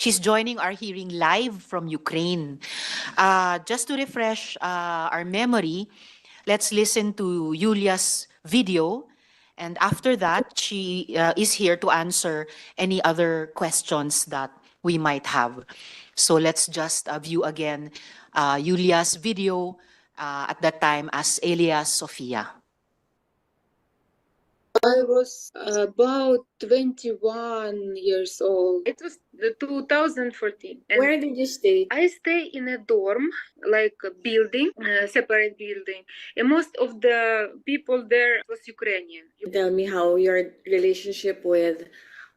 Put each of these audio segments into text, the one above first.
She's joining our hearing live from Ukraine. Just to refresh our memory, let's listen to Yulia's video. And after that, she is here to answer any other questions that we might have. So let's just view again Yulia's video at that time as alias Sofia. I was about 21 years old. It was 2014. And where did you stay? I stay in a dorm, like a building, a separate building. And most of the people there was Ukrainian. Tell me how your relationship with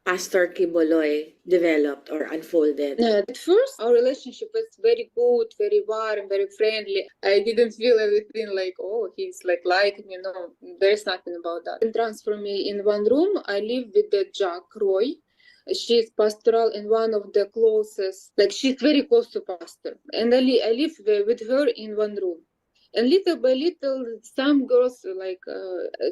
Pastor Quiboloy developed or unfolded. At first, our relationship was very good, very warm, very friendly. I didn't feel everything like, oh, he's like me. No, there's nothing about that. And transfer me in one room. I live with the Jack Roy. She's pastoral and one of the closest, like she's very close to pastor. And I live with her in one room. And little by little, some girls like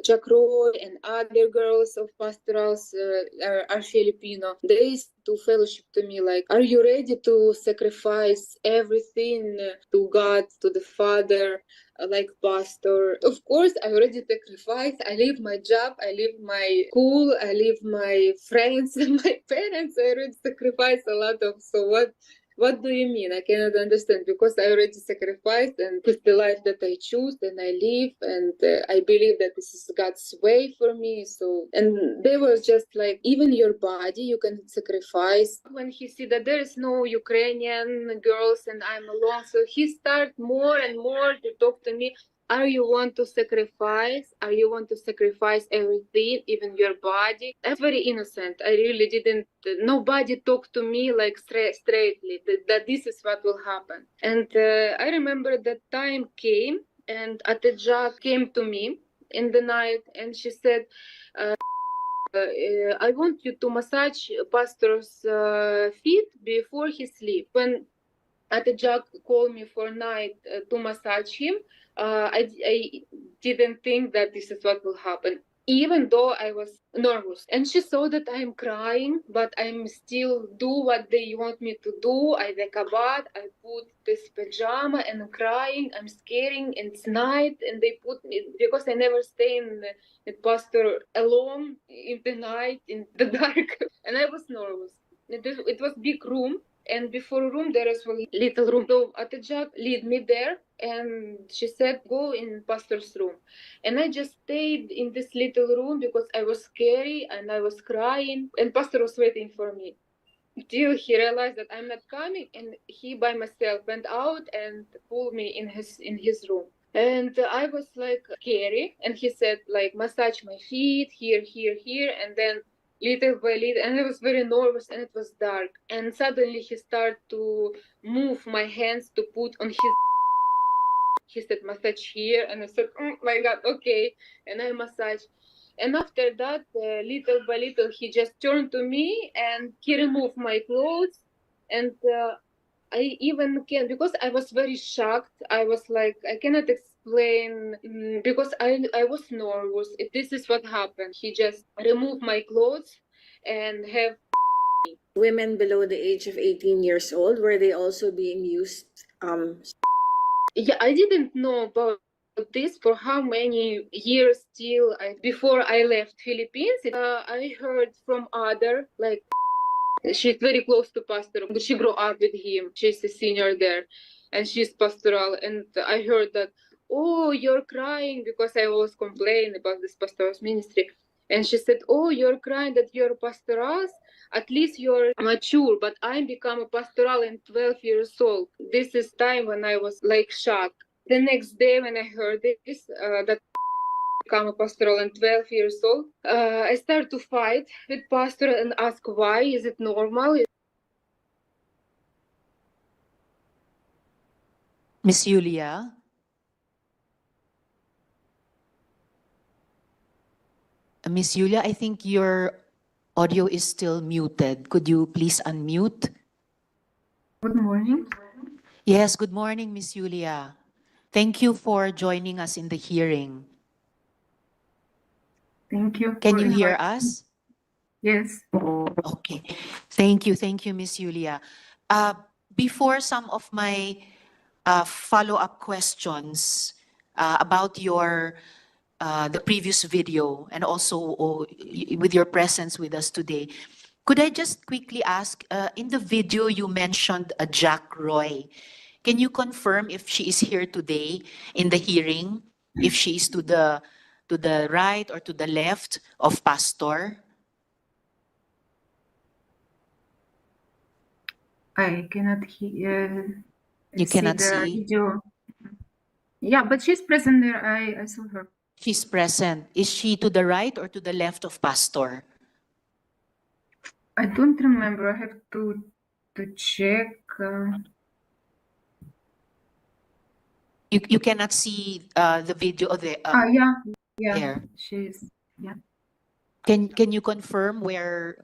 Jack Roy and other girls of pastorals are Filipino. They used to fellowship to me like, are you ready to sacrifice everything to God, to the Father, like pastor? Of course, I already sacrificed. I leave my job, I leave my school, I leave my friends, my parents. I already sacrificed a lot of. So what do you mean? I cannot understand, because I already sacrificed, and it's the life that I choose and I live, and I believe that this is God's way for me. So, and they were just like, even your body you can sacrifice. When he see that there is no Ukrainian girls and I'm alone, so he start more and more to talk to me. Are you want to sacrifice? Are you want to sacrifice everything, even your body? I'm very innocent. I really didn't. Nobody talked to me like straightly that this is what will happen. And I remember that time came, and Atejak came to me in the night, and she said, I want you to massage pastor's feet before he sleep. When Atejak called me for night to massage him, I didn't think that this is what will happen, even though I was nervous. And she saw that I'm crying, but I'm still do what they want me to do. I wake up, I put this pajama and I'm crying, I'm scaring, and it's night, and they put me, because I never stay in pastor alone in the night, in the dark, and I was nervous. It was big room, and before room there is a little room. So Atejak lead me there, and she said, go in pastor's room. And I just stayed in this little room because I was scary and I was crying, and pastor was waiting for me till he realized that I'm not coming, and he by myself went out and pulled me in his room. And I was like scary, and he said like, massage my feet here, here, here, and then little by little, and I was very nervous, and it was dark, and suddenly he started to move my hands to put on his. He said massage here, and I said, oh my God, okay, and I massage. And after that, little by little, he just turned to me and he removed my clothes. And I even can, because I was very shocked. I was like, I cannot explain, because I was nervous. This is what happened. He just removed my clothes and have. Women below the age of 18 years old, were they also being used? Yeah, I didn't know about this for how many years till before I left Philippines. I heard from other, like, she's very close to pastor. She grew up with him. She's a senior there, and she's pastoral. And I heard that, oh, you're crying, because I always complain about this pastoral's ministry. And she said, oh, you're crying that you're pastoral. At least you're mature, but I become a pastoral in 12 years old. This is time when I was like shocked. The next day when I heard this, that become a pastoral and 12 years old, I started to fight with pastor and ask why, is it normal? Miss Yulia? Miss Yulia, I think your audio is still muted. Could you please unmute? Good morning. Yes, good morning, Miss Yulia. Thank you for joining us in the hearing. Thank you. Can for you hear inviting me. us? Yes. Okay. Thank you, Miss Yulia. Before some of my follow-up questions about your the previous video and also with your presence with us today, could I just quickly ask, in the video you mentioned Jack Roy. Can you confirm if she is here today in the hearing? If she is to the right or to the left of Pastor? I cannot You see cannot the see. video. Yeah, but she's present there. I saw her. She's present. Is she to the right or to the left of Pastor? I don't remember. I have to check. You cannot see the video of the Yeah, yeah. there. She's yeah. Can you confirm where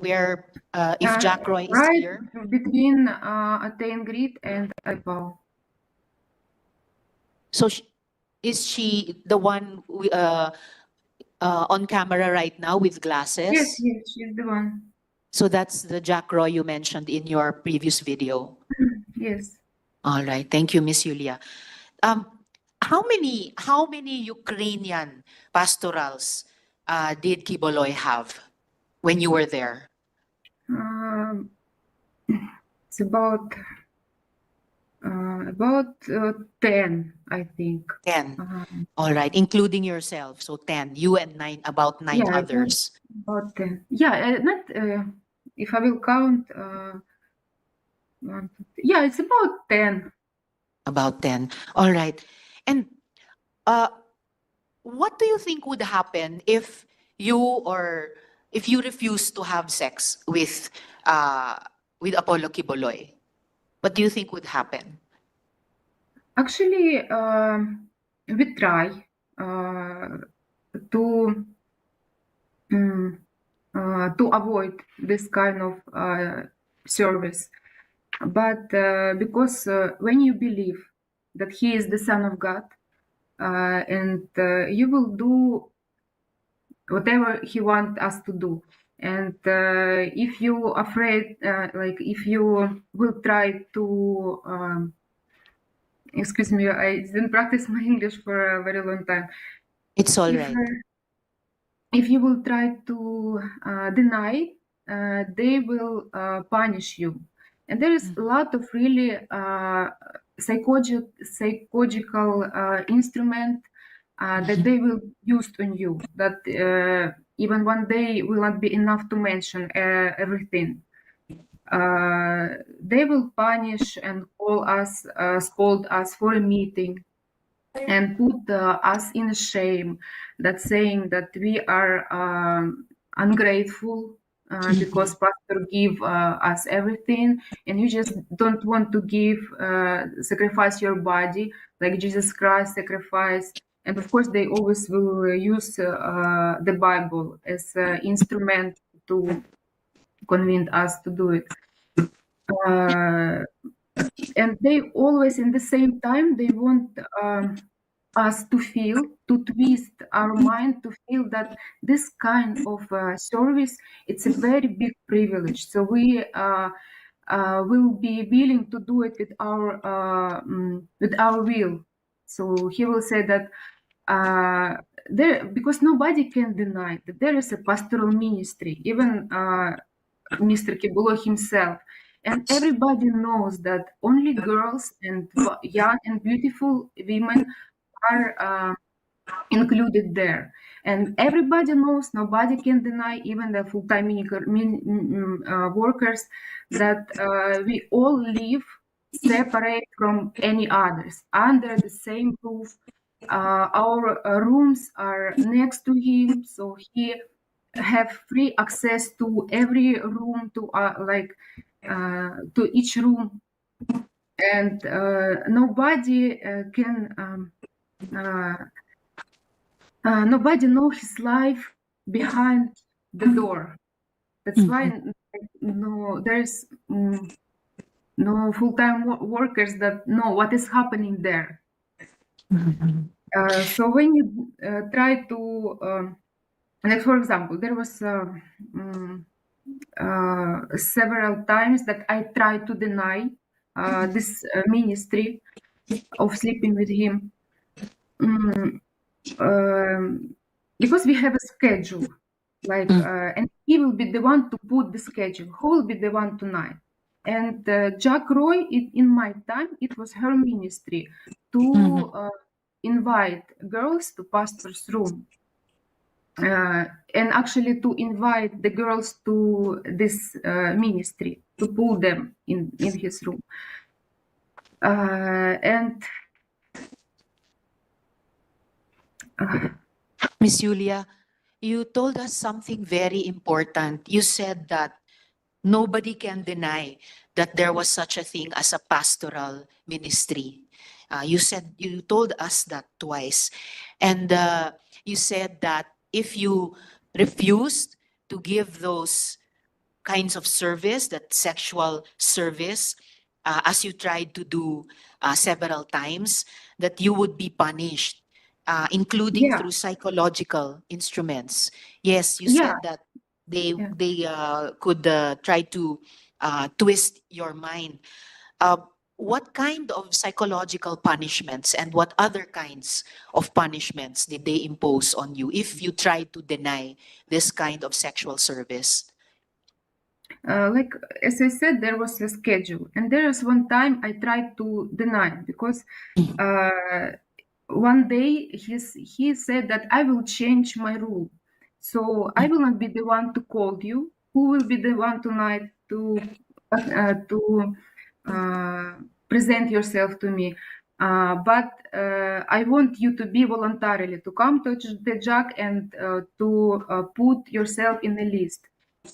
if Jack Roy is Right here? between Attain Grid and Ipao. So is she the one on camera right now with Yes, glasses? yes, she's the one. So that's the Jack Roy you mentioned in your previous video. Yes. All right. Thank you, Miss Yulia. Um, how many Ukrainian pastorals did Quiboloy have when you were there? Um, it's about 10, I think. 10. All right, including yourself. So 10. You and about nine Yeah, others. about 10. Yeah, not if I will count. Yeah, it's about 10. About 10. All right. And uh, what do you think would happen if you refuse to have sex with Apollo Quiboloy? What do you think would happen? Actually, we try to to avoid this kind of service. But because when you believe that He is the Son of God, and you will do whatever He wants us to do. And if you afraid, like if you will try to, excuse me, I didn't practice my English for a very long time. It's all If right. if you will try to deny, they will punish you. And there is a lot of really psychological instrument that they will use on you. That even one day will not be enough to mention everything. They will punish and call us, scold us for a meeting, and put us in shame, that saying that we are ungrateful because pastor give us everything and you just don't want to give sacrifice your body like Jesus Christ sacrificed. And of course they always will use the Bible as an instrument to convince us to do it. And they always in the same time they want us to feel, to twist our mind to feel that this kind of service, it's a very big privilege. So we will be willing to do it with our will. So he will say that there, because nobody can deny that there is a pastoral ministry, even Mr. Quiboloy himself. And everybody knows that only girls and young and beautiful women are included there. And everybody knows, nobody can deny, even the full-time workers, that we all live separate from any others, under the same roof. Our rooms are next to him, so he have free access to every room, to each room, and nobody can. Nobody know his life behind the door. That's why there's no full-time workers that know what is happening there. So when you try to like for example, there was several times that I tried to deny this ministry of sleeping with him. Because we have a schedule, like, and he will be the one to put the schedule. Who will be the one tonight? And Jack Roy, in my time, it was her ministry to invite girls to pastor's room. And actually to invite the girls to this ministry, to pull them in his room. And Miss Julia, you told us something very important. You said that nobody can deny that there was such a thing as a pastoral ministry. You told us that twice. And you said that if you refused to give those kinds of service, that sexual service, as you tried to do several times, that you would be punished, including yeah, through psychological instruments. Yes, you yeah, said that they yeah. they could try to twist your mind. Uh, what kind of psychological punishments and what other kinds of punishments did they impose on you if you tried to deny this kind of sexual service? Like as I said, there was a schedule, and there is one time I tried to deny because uh, one day he said that I will change my rule, so I will not be the one to call you. Who will be the one tonight to present yourself to me? But I want you to be voluntarily to come to the Jack and to put yourself in the list.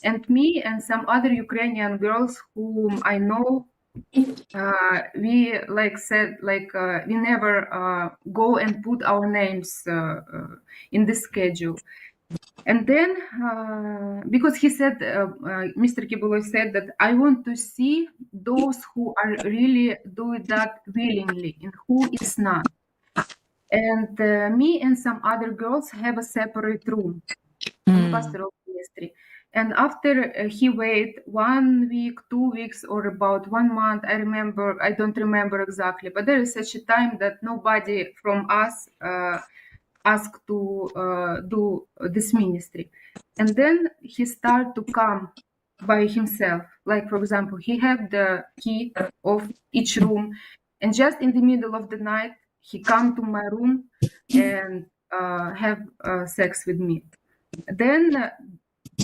And me and some other Ukrainian girls whom I know, we like said like we never go and put our names in the schedule. And then because he said, Mr. Quiboloy said that I want to see those who are really doing that willingly and who is not. And me and some other girls have a separate room in pastoral ministry. And after he wait 1 week, 2 weeks, or about 1 month, I don't remember exactly, but there is such a time that nobody from us asked to do this ministry. And then he started to come by himself. Like, for example, he had the key of each room, and just in the middle of the night, he come to my room and have sex with me. Then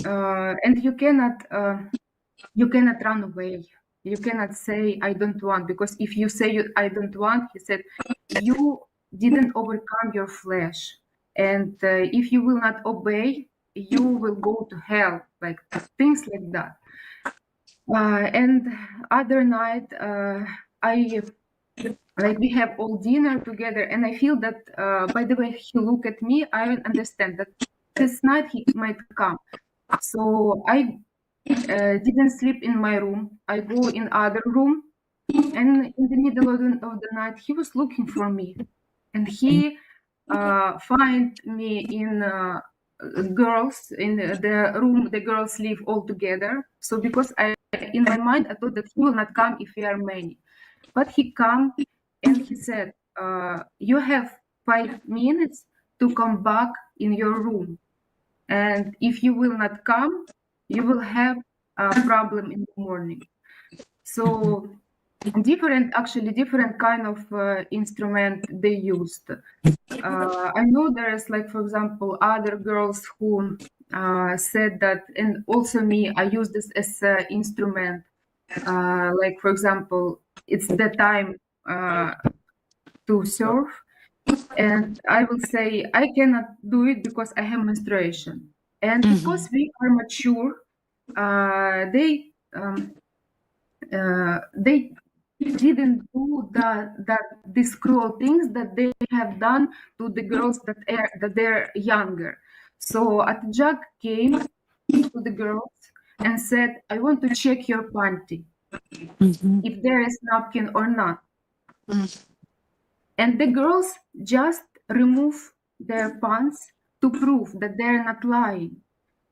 and you cannot run away. You cannot say I don't want, because if you say I don't want, he said you didn't overcome your flesh, and if you will not obey, you will go to hell, like things like that. And other night, I like we have all dinner together, and I feel that by the way he look at me, I understand that this night he might come. So I didn't sleep in my room. I go in other room, and in the middle of the night, he was looking for me, and he find me in girls in the room. The girls live all together. So because in my mind, I thought that he will not come if we are many, but he come and he said, "You have 5 minutes to come back in your room. And if you will not come, you will have a problem in the morning." So different kind of instrument they used. I know there is, like, for example, other girls who said that, and also me, I use this as an instrument. Like, for example, it's the time to serve, and I will say I cannot do it because I have menstruation, and because we are mature, they didn't do these cruel things that they have done to the girls that they're younger. So Atjag came to the girls and said, "I want to check your panty, if there is napkin or not." And the girls just remove their pants to prove that they're not lying.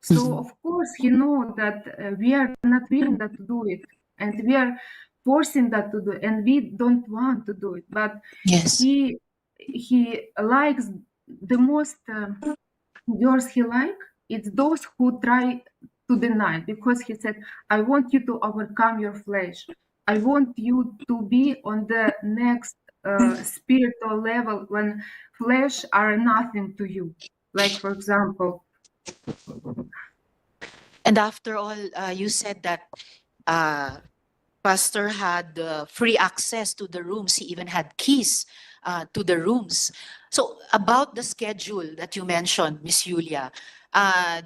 So of course he knows that we are not willing that to do it, and we are forcing that to do, and we don't want to do it. But Yes. he likes the most girls he like. It's those who try to deny, because he said, "I want you to overcome your flesh. I want you to be on the next spiritual level when flesh are nothing to you." Like for example. And after all, you said that Pastor had free access to the rooms. He even had keys to the rooms. So about the schedule that you mentioned, Miss Julia,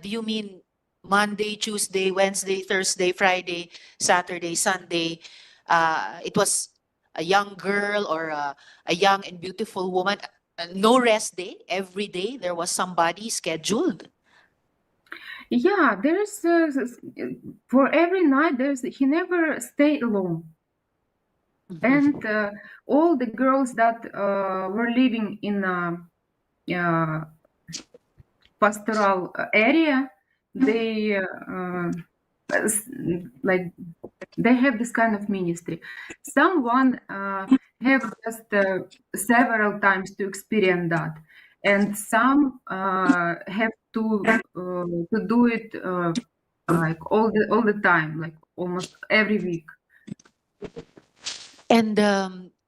do you mean Monday, Tuesday, Wednesday, Thursday, Friday, Saturday, Sunday? It was a young girl or a young and beautiful woman. No rest day. Every day there was somebody scheduled. Yeah, there's for every night he never stay alone. And all the girls that were living in pastoral area, they like they have this kind of ministry. Someone have just several times to experience that, and some have to do it like all the time, like almost every week. And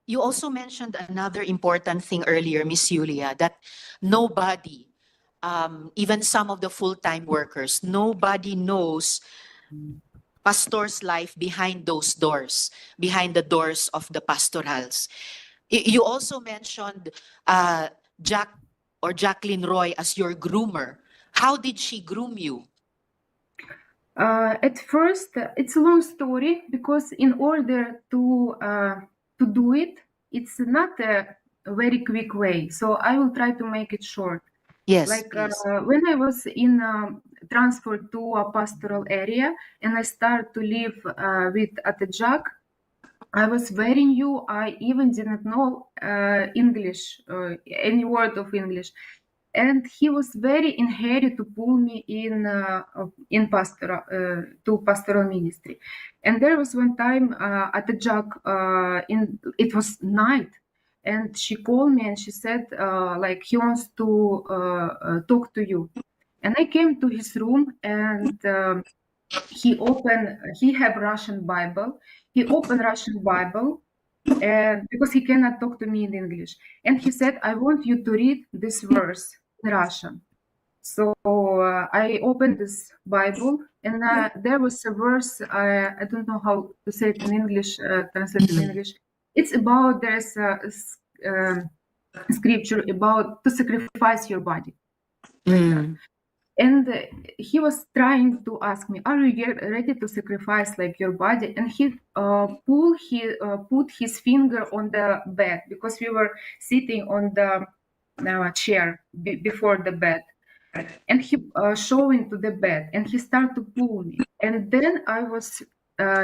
you also mentioned another important thing earlier, Miss Julia, that nobody, even some of the full-time workers, nobody knows pastor's life behind those doors, behind the doors of the pastorals. You also mentioned Jack or Jacqueline Roy as your groomer. How did she groom you? At first, it's a long story, because in order to do it, it's not a very quick way. So I will try to make it short. Yes, Like please. when I was in transfer to a pastoral area and I started to live with Atejak, I was very new. I even didn't know English, any word of English, and he was very in hurry to pull me in pastoral to pastoral ministry. And there was one time at a jog it was night, and she called me and she said like he wants to talk to you. And I came to his room, and he have Russian Bible. He opened Russian Bible, and because he cannot talk to me in English, and he said, "I want you to read this verse in Russian." So I opened this Bible, and there was a verse. I don't know how to say it in English. Translate in English. It's about there's scripture about to sacrifice your body. And he was trying to ask me, "Are you ready to sacrifice like your body?" And he put his finger on the bed, because we were sitting on the chair before the bed, and he showing to the bed, and he started to pull me. And then I was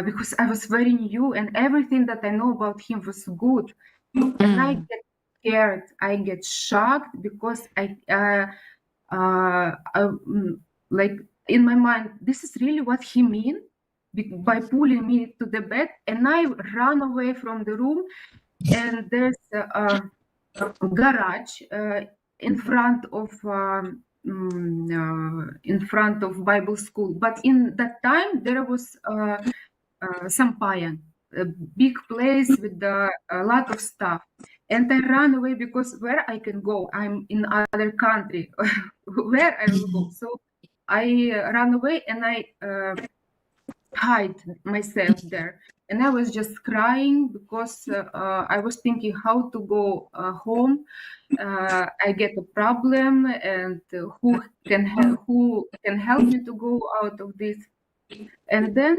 because I was very new, and everything that I know about him was good, and I get scared, I get shocked, because like in my mind, this is really what he mean by pulling me to the bed. And I run away from the room, and there's a garage in front of Bible school. But in that time there was Sampayan, a big place with a lot of stuff. And I ran away, because where I can go? I'm in other country. Where I will go? So I ran away, and I hide myself there. And I was just crying, because I was thinking how to go home. I get a problem, and who can help me to go out of this? And then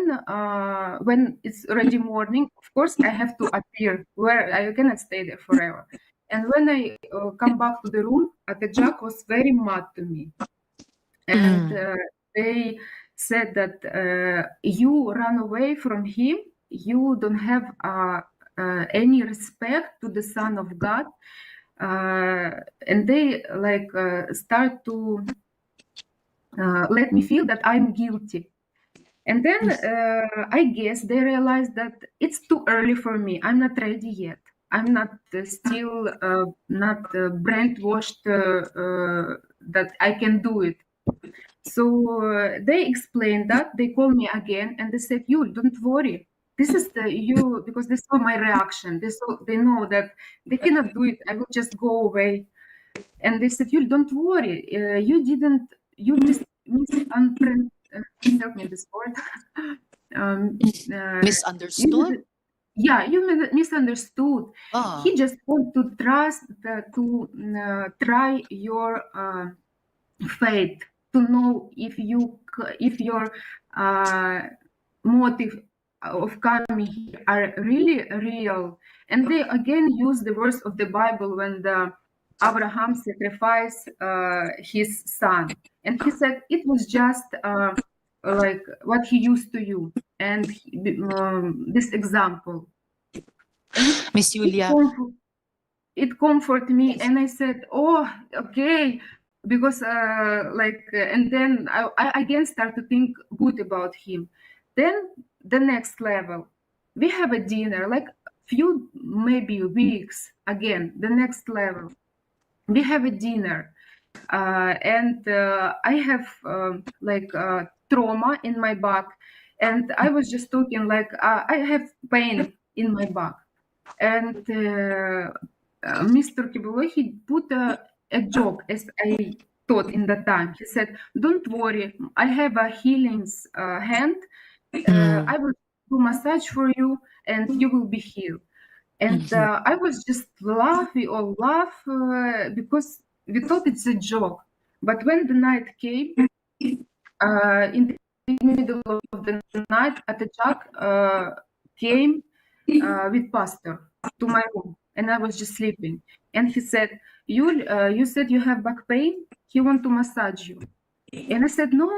when it's already morning, of course, I have to appear, where I cannot stay there forever. And when I come back to the room, Atejak was very mad to me. And they said that you run away from him, you don't have any respect to the Son of God. and they like start to let me feel that I'm guilty. And then I guess they realized that it's too early for me. I'm not ready yet. I'm not still not brainwashed that I can do it. So they explained that. They called me again and they said, "You don't worry. This is the you because they saw my reaction. They know that they cannot do it. I will just go away." And they said, "You don't worry. You didn't. You help me this word. um, you Misunderstood? didn't, yeah, you misunderstood. Ah. He just want to trust to try your faith to know if your motive of coming here are really real. And they again use the verse of the Bible when the Abraham sacrificed his son, and he said it was just like what he used to you, and this example, and Miss it Julia, comfort me, and I said, "Oh, okay," because and then I again start to think good about him. Then the next level, we have a dinner, like few maybe weeks again. The next level, we have a dinner, and I have trauma in my back, and I was just talking like I have pain in my back, and Mr. Quiboloy, he put a joke, as I thought in the time. He said, "Don't worry, I have a healing hand. I will do massage for you, and you will be healed." And I was just laughing or laugh because we thought it's a joke. But when the night came, in the middle of the night, Atachak came with pastor to my room, and I was just sleeping. And he said, you said you have back pain. He want to massage you." And I said, no,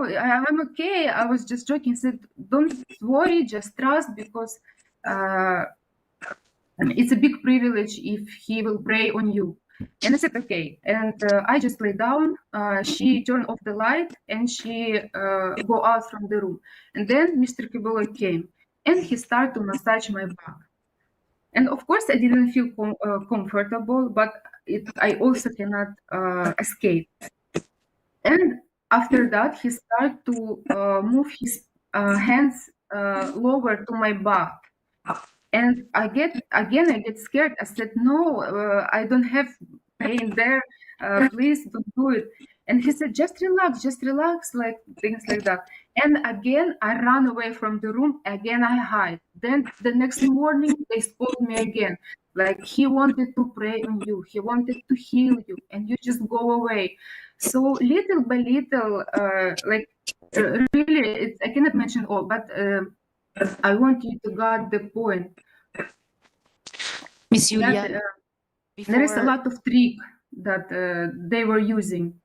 I'm okay. I was just joking. He said, "Don't worry, just trust, because it's a big privilege if he will pray on you." And I said, "Okay." And I just lay down. She turned off the light and she go out from the room. And then Mr. Quiboloy came and he started to massage my back. And of course, I didn't feel comfortable, but I also cannot escape. And after that, he started to move his hands lower to my back. And I get scared. I said, "No, I don't have pain there. Please don't do it." And he said, just relax, like things like that. And again, I ran away from the room. Again, I hide. Then the next morning, they spoke me again. Like, he wanted to pray on you. He wanted to heal you, and you just go away. So little by little, really, I cannot mention all, but I want you to get the point. Miss That Julia, there is a before lot of trick that they were using.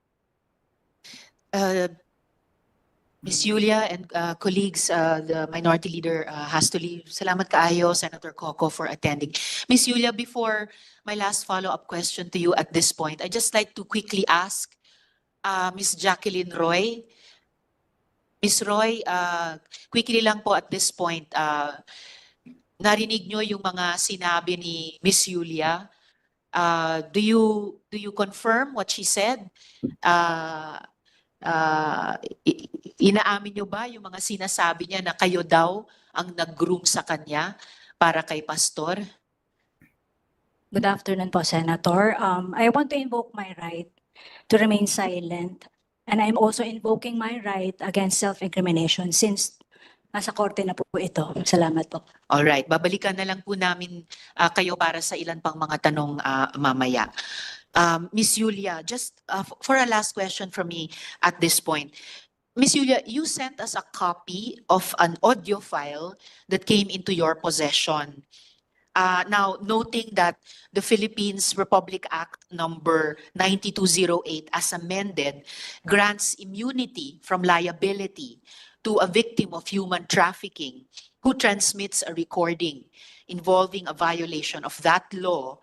uh, Miss Julia and colleagues, the minority leader has to leave. Salamat kaayo, Senator Coco, for attending. Miss Julia, before my last follow-up question to you at this point, I'd just like to quickly ask Miss Jacqueline Roy. Miss Roy, quickly lang po at this point, narinig nyo yung mga sinabi ni Miss Julia. Do you confirm what she said? Inaamin nyo ba yung mga sinasabi niya na kayo daw ang nag-groom sa kanya para kay pastor? Good afternoon po, Senator. I want to invoke my right to remain silent. And I'm also invoking my right against self-incrimination since nasa korte na po ito. Salamat po. Alright, babalikan na lang po namin kayo para sa ilan pang mga tanong mamaya. Miss Julia, just for a last question from me at this point. Miss Julia, you sent us a copy of an audio file that came into your possession. Now, noting that the Philippines Republic Act number 9208 as amended grants immunity from liability to a victim of human trafficking who transmits a recording involving a violation of that law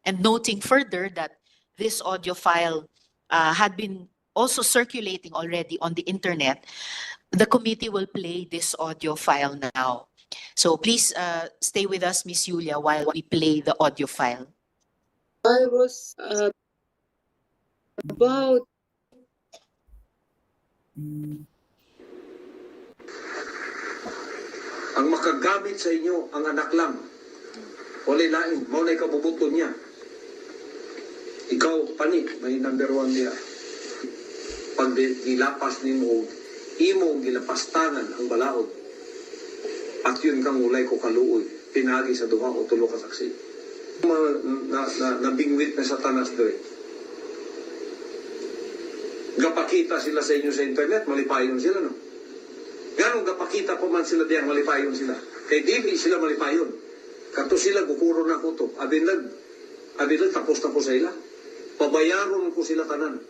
And noting further that this audio file had been also circulating already on the internet, the committee will play this audio file now. So please stay with us, Miss Julia, while we play the audio file. I was about ang makagamit sa inyo ang anak lang. Walay lain, maunay kabubuto niya. Ikaw, pani, may number 1 niya. Pag gilapas ni mo, imong gilapastangan ang balaod. At yun kang ulay ko kaluoy, pinagi sa duha o tulo ka saksi. Nabingwit na satanas doon. Gapakita sila sa inyo sa internet, malipayon sila, no? Ganong gapakita pa man sila diyan, malipayon sila. Kay dili sila malipayon. Kato sila, gukuro na ko to. Abilag, tapos na ko sa ila. Pabayaron ko sila tanan.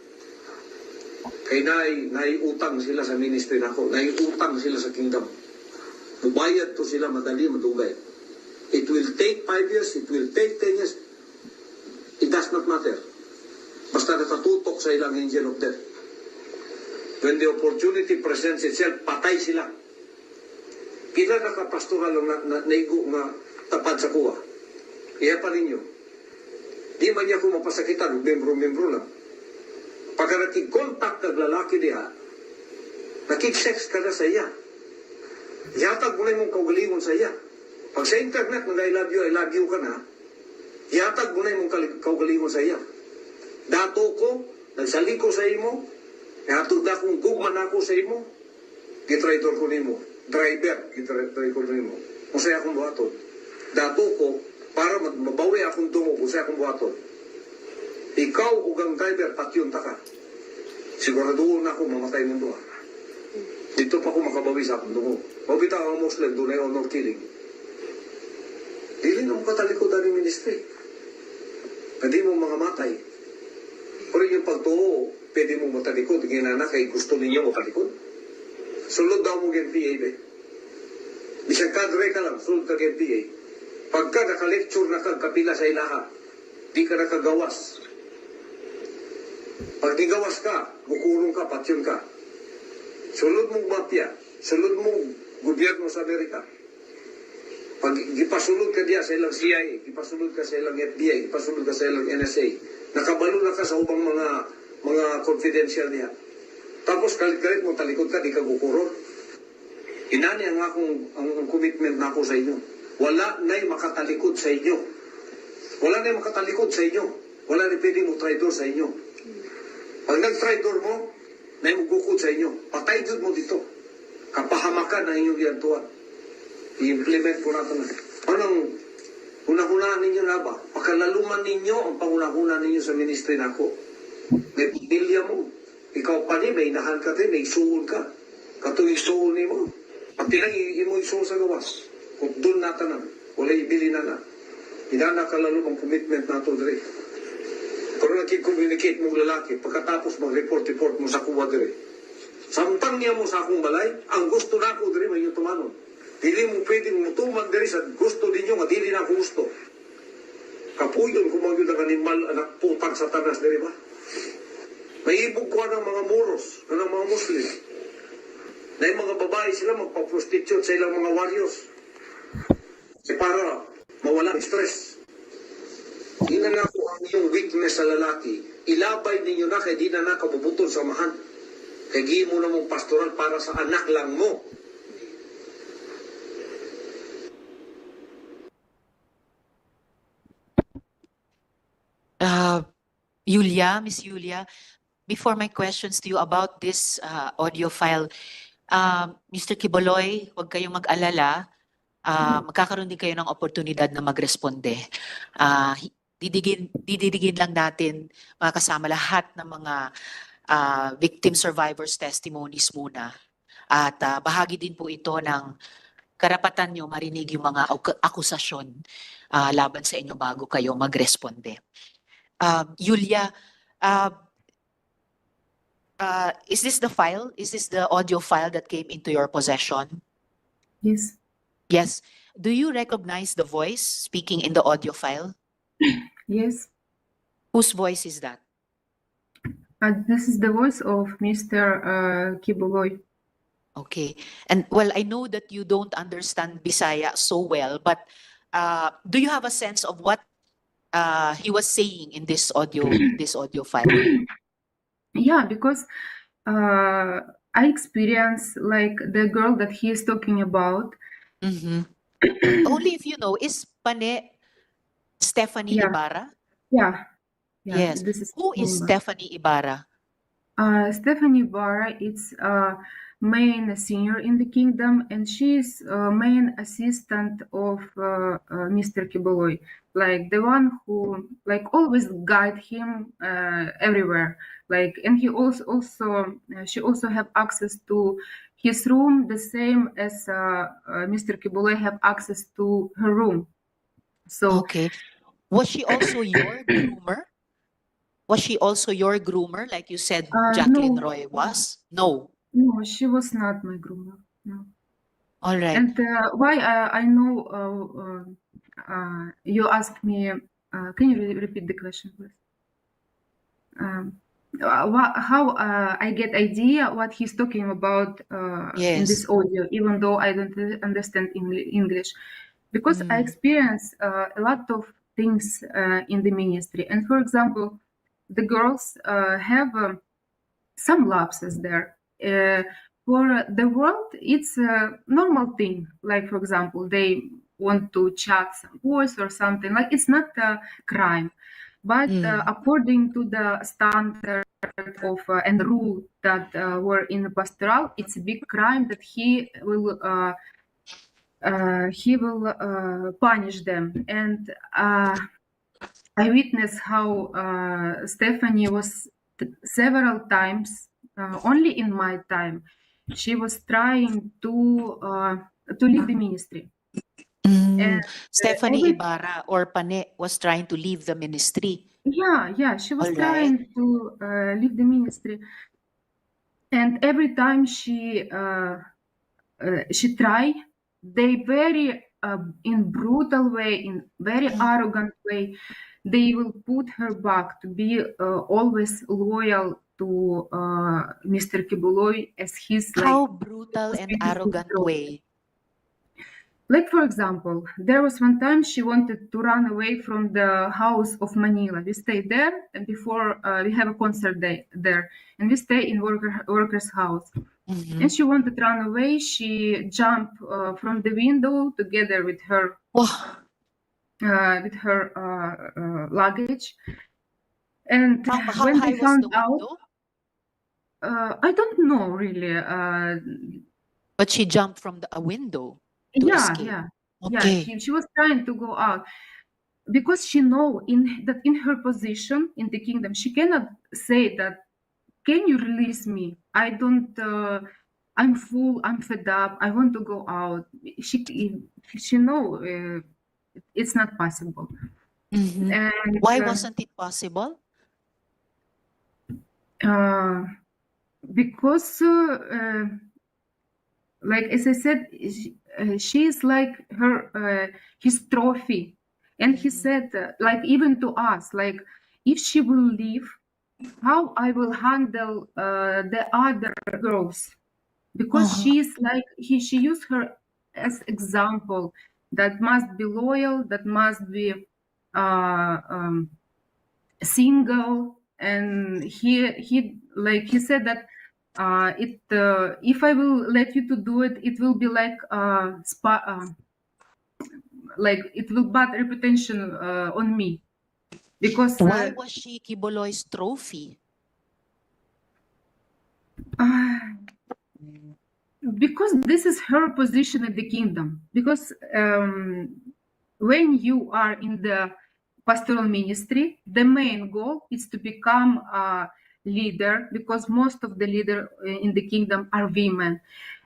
Kay naiutang sila sa ministry nako, naiutang sila sa kingdom. Mubayad to sila madali, madugay. It will take 5 years, it will take 10 years. It does not matter. Basta natatutok sa ilang angel of death. When the opportunity presents itself, patay sila. Kila nakapastoral na naigo nga tapad sa kuwa. Iya pa ninyo. Di man niya ko mapasakitan, membro-membro lang. Pagka nakik-contact ng lalaki diha, nakik-sex ka na sa iya. Yatag mo na yung kaugalingon sa iya. Pag sa internet, I love you ka na, yatag mo na yung kaugalingon sa iya. Dato ko, nagsali ko sa imo, hatod na kung gugman ako sa imo, gitraidor ko nimo. Driver, gitraidor ko nimo. Kung sa'yo akong buhaton. Dato ko, para mabawi akong tungo, kung sa'yo akong buhaton. Ikaw, ugang driver, patyon ta ka. Siguraduhin na ako, mamatay mo doon. Dito pa ako makabawi sa akong tungo. Mabita ang Muslim, doon ay honor killing. Dili na mo katalikodan ng ministry. Pwede mo mga matay. Pero yung pagtuo, pwede mo matalikod. Ginana kay gusto ninyo matalikod. Sulod daw mo PA, be. Bisang kadre ka lang, sulod ka PA. Pagka naka-lecture na kapila sa ilaha, di ka nakagawas. Pag di gawas ka, bukurong ka, patyon ka. Sulod mong mafia, sulod mong gobyerno sa Amerika. Pag gipasulod ka diya sa ilang CIA, gipasulod ka sa ilang FBI, gipasulod ka sa ilang NSA, nakabalo na ka sa ubang mga confidential niya. Tapos kalit-kalit mo talikod ka, di ka gukuror. Inani ang commitment na ako sa inyo. Wala na'y makatalikod sa inyo. Wala na'y makatalikod sa inyo. Wala na'y pwedeng mo traidor sa inyo. Pag nag-traidor mo, na'y magukod sa inyo. Patay jud mo dito. Kapahamakan ang inyong giyantuan. I-implement po natin na. Anong unang-unahan ninyo na ba? Pakalaluman ninyo ang pangunang-unahan ninyo sa ministry na ako. May pamilya mo. Ikaw pa ni, may inahan ka din, may isuon ka. Katong isuon ni mo. Pati lang imo isuon sa gawas. Kung doon natin na, wala ibili na na. Hinana ka lalo ang commitment nato dire. Pero nagkik-communicate mong lalaki, pagkatapos mag-report mo sa kuwa dire. Samtang niya mo sa akong balay, ang gusto na ako dire, may yung tumanon. Dili mo pwedeng mutuman diri sa gusto ninyo nga dili na ako gusto. Kapuyon kung magyud ang animal anak putang satanas diri ba? Maibog ko ng mga moros, ng mga Muslim. Na yung mga babae sila magpa-prostitute sa ilang mga warriors. Para mawala ang stress. Ina na ko ang iyong weakness sa lalaki. Ilabay ninyo na kay di na nakabubuton sa mahan. Kay gi mo na mong pastoral para sa anak lang mo. Miss Julia, before my questions to you about this audio file, Mr. Quiboloy, huwag kayong mag-alala. Magkakaroon din kayo ng oportunidad na magresponde. Didigin lang natin mga kasama lahat ng mga victim survivors testimonies muna. At bahagi din po ito ng karapatan nyo marinig yung mga akusasyon laban sa inyo bago kayo magresponde. Julia, is this the file? Is this the audio file that came into your possession? Yes. Yes. Do you recognize the voice speaking in the audio file? Yes. Whose voice is that? This is the voice of Mr. Quiboloy. Okay. And well, I know that you don't understand Bisaya so well, but do you have a sense of what he was saying in this audio file? Yeah, because I experience like the girl that he is talking about. Mm-hmm. Only if you know, is Pane Stephanie Yeah, Ibarra? yeah, yeah. Yes. This is Who is Nima. Stephanie Ibarra? Stephanie Barra is main senior in the kingdom, and she is main assistant of Mr. Quiboloy, like the one who like always guide him everywhere. Like, and he also she also have access to his room the same as Mr. Quiboloy have access to her room. So Okay. Was she also your groomer? Was she also your groomer, like you said Jacqueline no, Roy was? No. no, she was not my groomer. No. All right. And why I know you asked me, can you repeat the question, please? How I get idea what he's talking about in Yes. this audio, even though I don't understand English, because I Mm. experience a lot of things in the ministry. And for example, the girls have some lapses there. For the world, it's a normal thing. Like, for example, they want to chat some voice or something. Like, it's not a crime. But according to the standard of and rule that were in the pastoral, it's a big crime that he will punish them. And I witnessed how Stephanie was several times, only in my time, she was trying to leave the ministry. And Stephanie every Ibarra or Pane was trying to leave the ministry. yeah, she was All right. trying to leave the ministry, and every time she try, they very in brutal way, in very arrogant way, they will put her back to be always loyal to Mr. Quiboloy as his like How brutal and spiritual arrogant control. way. Like, for example, there was one time she wanted to run away from the house of Manila. We stayed there, and before we have a concert day there, and we stay in worker's house. Mhm. And she wanted to run away. She jumped from the window together with her Wow. luggage. And How when they high was found the out, window? I don't know really. But she jumped from a window to escape. Yeah. Okay. She was trying to go out because she know in her position in the kingdom, she cannot say that. Can you release me? I don't. I'm full. I'm fed up. I want to go out. She know it's not possible. Mhm. And Why wasn't it possible? because like as I said, she is like his trophy, and he said like even to us, like if she will leave, how I will handle the other girls, because Uh-huh. she is like she used her as example that must be loyal, that must be uh, um, single, and he said that it if I will let you to do it, it will be like like it will bad reputation on me because Why was she Quiboloy's trophy? uh, because this is her position in the kingdom. Because when you are in the pastoral ministry, the main goal is to become a leader, because most of the leader in the kingdom are women.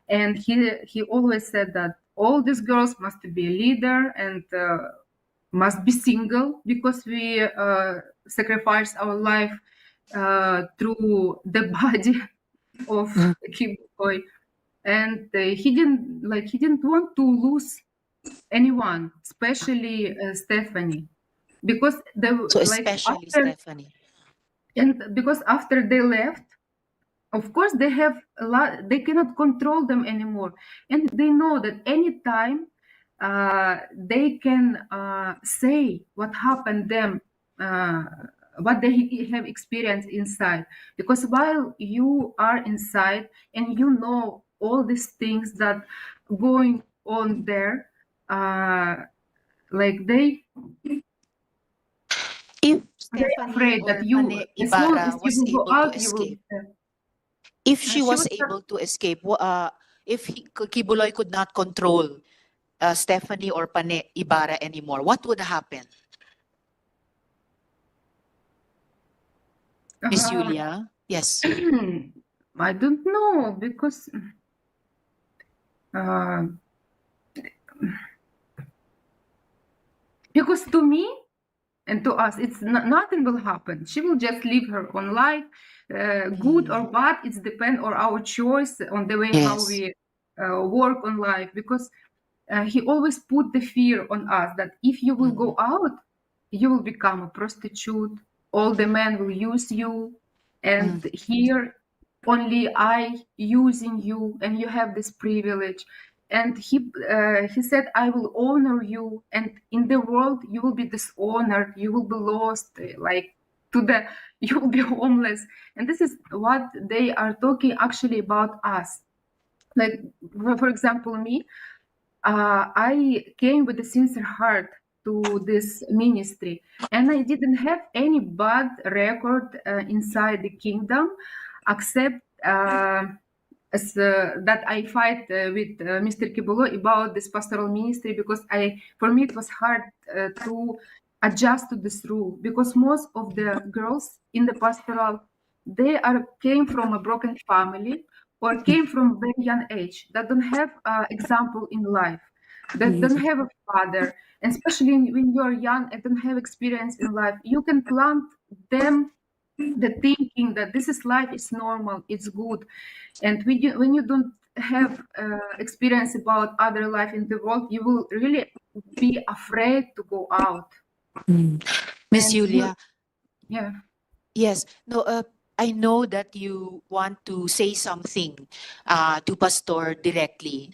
And he always said that all these girls must be a leader and must be single, because we sacrifice our life through the body of Kim Boy. And he didn't want to lose anyone, especially Stephanie. because they So like especially after, Stephanie. and because after they left, of course they have a lot, they cannot control them anymore, and they know that anytime they can say what happened them, uh, what they have experienced inside, because while you are inside and you know all these things that going on there, like If they're Stephanie afraid that or you, Pane as long Ibarra as you was will go able to out, you will escape, if she she was was able to escape, if Kibuloy could not control Stephanie or Pane Ibarra anymore, what would happen? Miss Julia? Yes. I don't know, because uh, to me and to us, it's nothing will happen. She will just live her own life, good or bad. It's depend on our choice on the way how Yes. we work on life. Because he always put the fear on us that if you will go out, you will become a prostitute. All the men will use you, and here only I using you, and you have this privilege. And he said, I will honor you, and in the world you will be dishonored, you will be lost, like to the you will be homeless. And this is what they are talking actually about us. Like for example, me, I came with a sincere heart to this ministry, and I didn't have any bad record inside the kingdom, except that I fight with Mr. Quiboloy about this pastoral ministry, because for me it was hard to adjust to this rule, because most of the girls in the pastoral, they came from a broken family or came from very young age, that don't have example in life, that don't have a father, and especially when you are young and don't have experience in life, you can plant them the thinking that this is life, is normal, it's good. And when you don't have experience about other life in the world, you will really be afraid to go out. Miss And you, Julia, yeah. yes. No, I know that you want to say something to Pastor directly.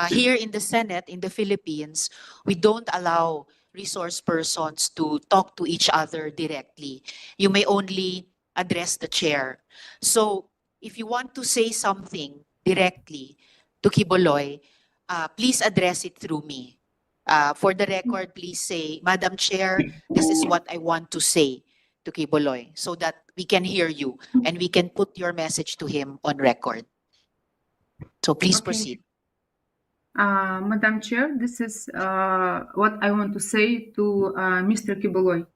Here in the Senate, in the Philippines, we don't allow resource persons to talk to each other directly. You may only address the chair. So if you want to say something directly to Kiboloy, please address it through me. For the record, please say, Madam Chair, this is what I want to say to Kiboloy, so that we can hear you and we can put your message to him on record. So please Okay. proceed. Madam Chair, this is what I want to say to Mr. Quiboloy.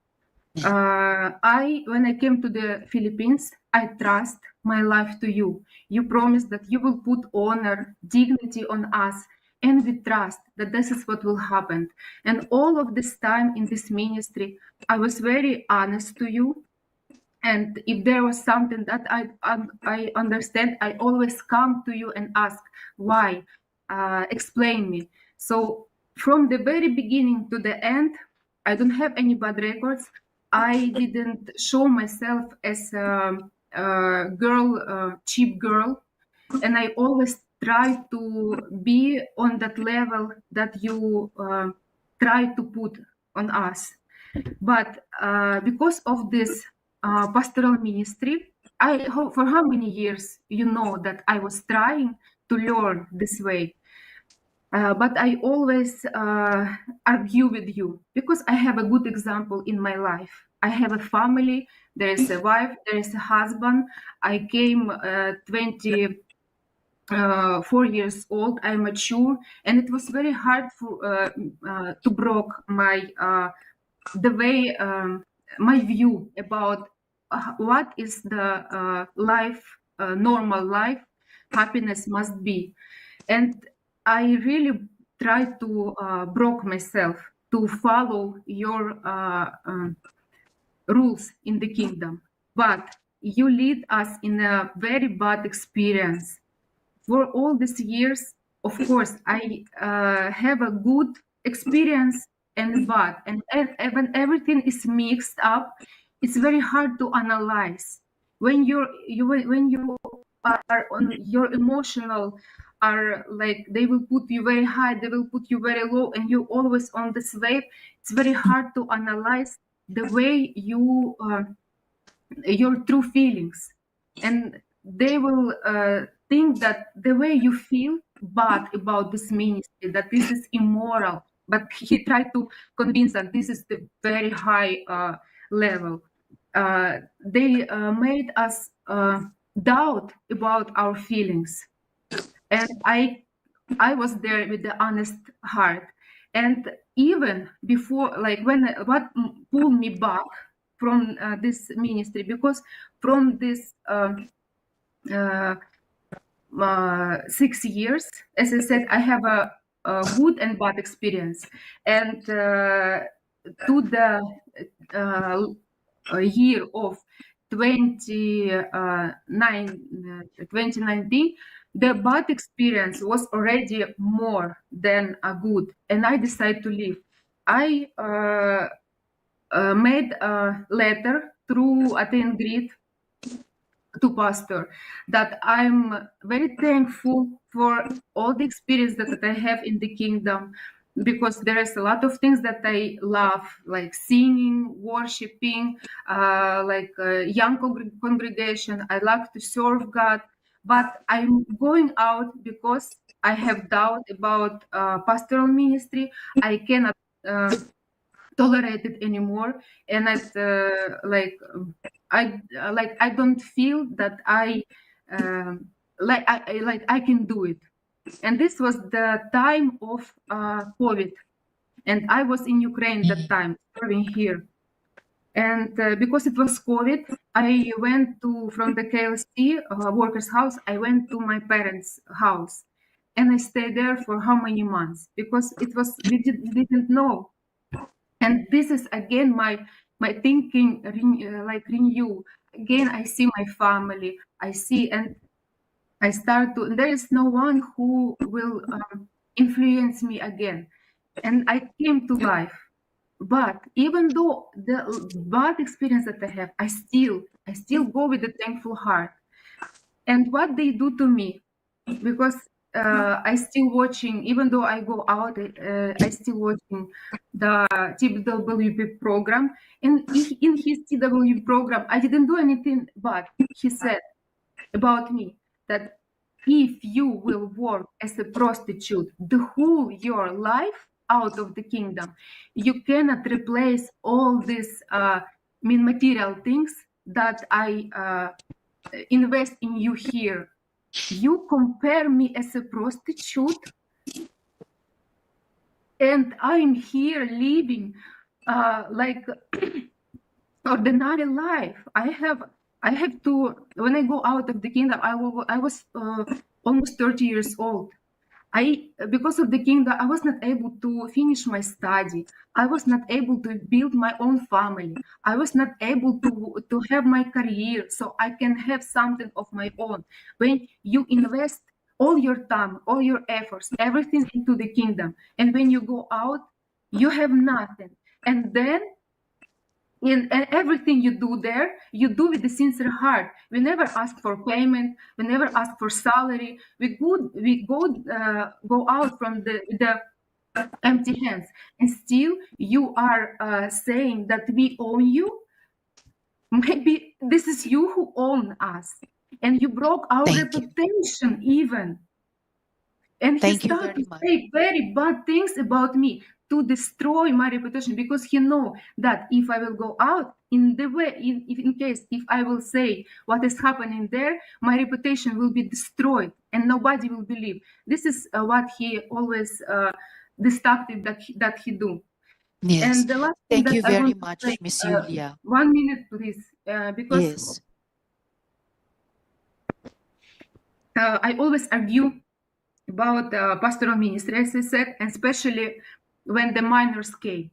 When I came to the Philippines, I trust my life to you. You promised that you will put honor, dignity on us, and we trust that this is what will happen. And all of this time in this ministry, I was very honest to you. And if there was something that I understand, I always come to you and ask why, explain me. So from the very beginning to the end, I don't have any bad records. I didn't show myself as a girl, cheap girl, and I always try to be on that level that you try to put on us. But because of this pastoral ministry, for how many years you know that I was trying to learn this way. But I always argue with you because I have a good example in my life. I have a family, there is a wife, there is a husband. I came 4 years old, I'm mature, and it was very hard to broke my the way my view about what is the life, normal life, happiness must be. And I really try to broke myself to follow your rules in the kingdom. But you lead us in a very bad experience. For all these years, of course, I have a good experience and bad, and when everything is mixed up, it's very hard to analyze. When when you are on your emotional are like, they will put you very high, they will put you very low, and you're always on this wave. It's very hard to analyze the way you your true feelings, and they will think that the way you feel bad about this ministry, that this is immoral, but he tried to convince that this is the very high level. They made us doubt about our feelings, and I was there with the honest heart. And even before, like when what pulled me back from this ministry, because from this 6 years, as I said, I have a good and bad experience. And to the year of 2019, the bad experience was already more than a good, and I decided to leave. I made a letter through Attain Grid to pastor that I'm very thankful for all the experience that I have in the kingdom, because there is a lot of things that I love, like singing, worshiping, like young congregation. I like to serve God, but I'm going out because I have doubt about pastoral ministry. I cannot tolerate it anymore, and I don't feel that I I can do it. And this was the time of COVID, and I was in Ukraine that time, serving here. And because it was COVID, I went to from the KLC workers' house. I went to my parents' house, and I stayed there for how many months? Because it was we didn't know. And this is again my thinking renew. Again, I see my family. I see, and I start to. There is no one who will influence me again, and I came to life. But even though the bad experience that I have, I still go with a thankful heart. And what they do to me, because I still watching, even though I go out, I still watching the TWP program. And in his TWP program, I didn't do anything bad. He said about me that if you will work as a prostitute the whole your life out of the kingdom, you cannot replace all these material things that I invest in you here. You compare me as a prostitute, and I'm here living like ordinary life. I have to, when I go out of the kingdom, I was almost 30 years old. Because of the kingdom, I was not able to finish my study. I was not able to build my own family. I was not able to have my career, so I can have something of my own. When you invest all your time, all your efforts, everything into the kingdom, and when you go out, you have nothing. And then in everything you do there, you do with a sincere heart. We never ask for payment. We never ask for salary. We go out from the empty hands, and still you are saying that we own you. Maybe this is you who own us, and you broke our Thank you. reputation even. And he Thank you started very to much. say very bad things about me to destroy my reputation, because he know that if I will go out in the way, in case if I will say what is happening there, my reputation will be destroyed and nobody will believe. This is what he always destructive that he do. Yes. And the last thing Thank that you I very want to much, say, Miss Yulia. 1 minute, please, because Yes. I always argue about pastoral ministry, as I said, and especially when the minors came,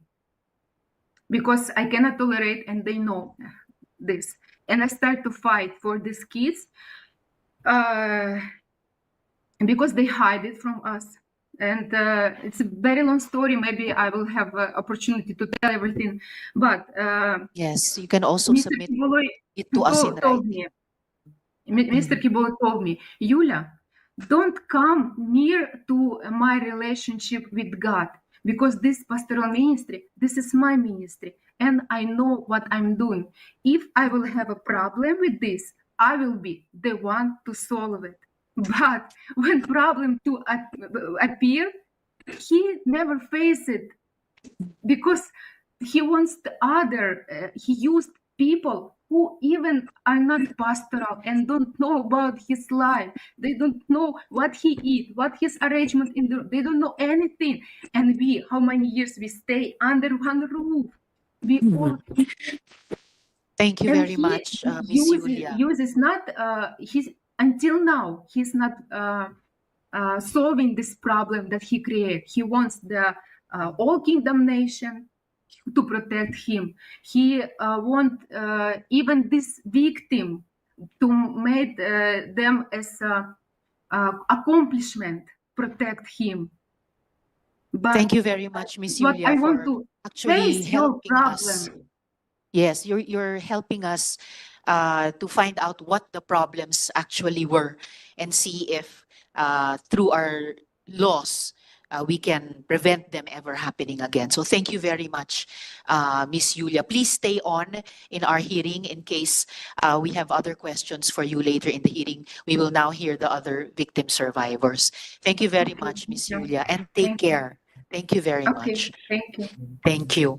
because I cannot tolerate, and they know this. And I start to fight for these kids because they hide it from us. and it's a very long story. Maybe I will have opportunity to tell everything. But Yes, you can also Mr. submit Quiboloy it to us in told writing. me, Mr. Quiboloy told me, Yulia, don't come near to my relationship with God, because this pastoral ministry, this is my ministry, and I know what I'm doing. If I will have a problem with this, I will be the one to solve it. But when problem to appear, he never face it, because he wants the other. He used people who even are not pastoral and don't know about his life. They don't know what he eat, what his arrangement in the. They don't know anything. And we, how many years we stay under one roof? We all, Thank you and very he much, Miss Yulia. uses not he's until now he's not solving this problem that he created. He wants the all kingdom nation to protect him. He want even this victim to make them as accomplishment protect him. But Thank you very much, Miss what I Yulia, want for to actually face your helping us. problem. Yes, you're helping us to find out what the problems actually were and see if through our laws we can prevent them ever happening again. So thank you very much, Miss Yulia. Please stay on in our hearing in case we have other questions for you later in the hearing. We will now hear the other victim survivors. Thank you very Okay, much, thank Miss you. Yulia, and take Thank you. care. Thank you very Okay, much. thank you. Thank you.